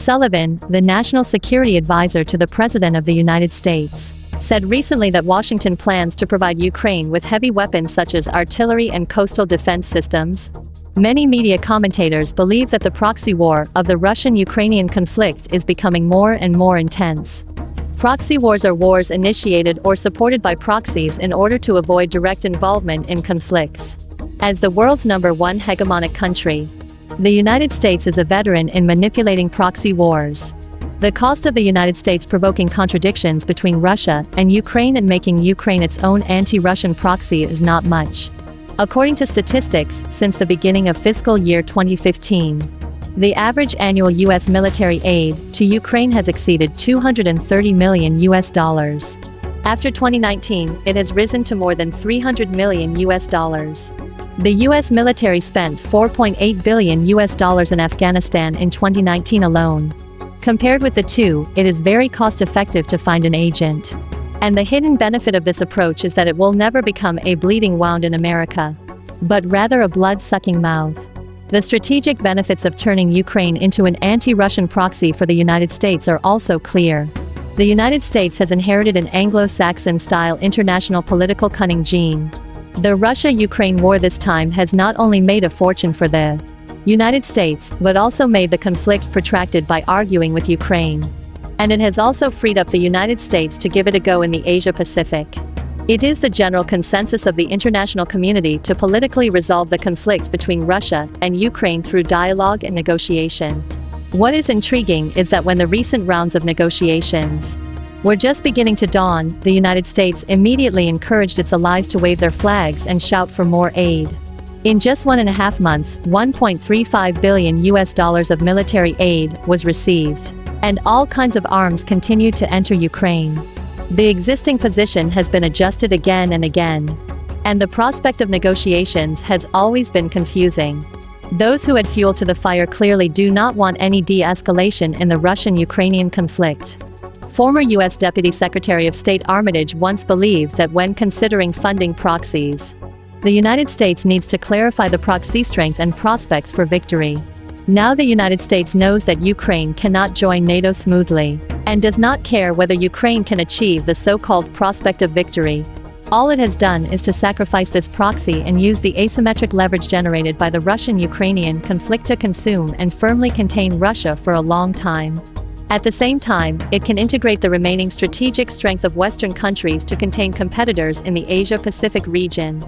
Sullivan, the national security advisor to the President of the United States, said recently that Washington plans to provide Ukraine with heavy weapons such as artillery and coastal defense systems. Many media commentators believe that the proxy war of the Russian-Ukrainian conflict is becoming more and more intense. Proxy wars are wars initiated or supported by proxies in order to avoid direct involvement in conflicts. As the world's #1 hegemonic country, the United States is a veteran in manipulating proxy wars. The cost of the United States provoking contradictions between Russia and Ukraine and making Ukraine its own anti-Russian proxy is not much. According to statistics, since the beginning of fiscal year 2015, the average annual U.S. military aid to Ukraine has exceeded $230 million. After 2019, it has risen to more than $300 million. The U.S. military spent $4.8 billion in Afghanistan in 2019 alone. Compared with the two, it is very cost-effective to find an agent. And the hidden benefit of this approach is that it will never become a bleeding wound in America, but rather a blood-sucking mouth. The strategic benefits of turning Ukraine into an anti-Russian proxy for the United States are also clear. The United States has inherited an Anglo-Saxon-style international political cunning gene. The Russia-Ukraine war this time has not only made a fortune for the United States, but also made the conflict protracted by arguing with Ukraine. And it has also freed up the United States to give it a go in the Asia-Pacific. It is the general consensus of the international community to politically resolve the conflict between Russia and Ukraine through dialogue and negotiation. What is intriguing is that when the recent rounds of negotiations were just beginning to dawn, the United States immediately encouraged its allies to wave their flags and shout for more aid. In just 1.5 months, $1.35 billion of military aid was received. And all kinds of arms continue to enter Ukraine. The existing position has been adjusted again and again. And the prospect of negotiations has always been confusing. Those who add fuel to the fire clearly do not want any de-escalation in the Russian-Ukrainian conflict. Former U.S. Deputy Secretary of State Armitage once believed that when considering funding proxies, the United States needs to clarify the proxy strength and prospects for victory. Now the United States knows that Ukraine cannot join NATO smoothly, and does not care whether Ukraine can achieve the so-called prospect of victory. All it has done is to sacrifice this proxy and use the asymmetric leverage generated by the Russian-Ukrainian conflict to consume and firmly contain Russia for a long time. At the same time, it can integrate the remaining strategic strength of Western countries to contain competitors in the Asia-Pacific region.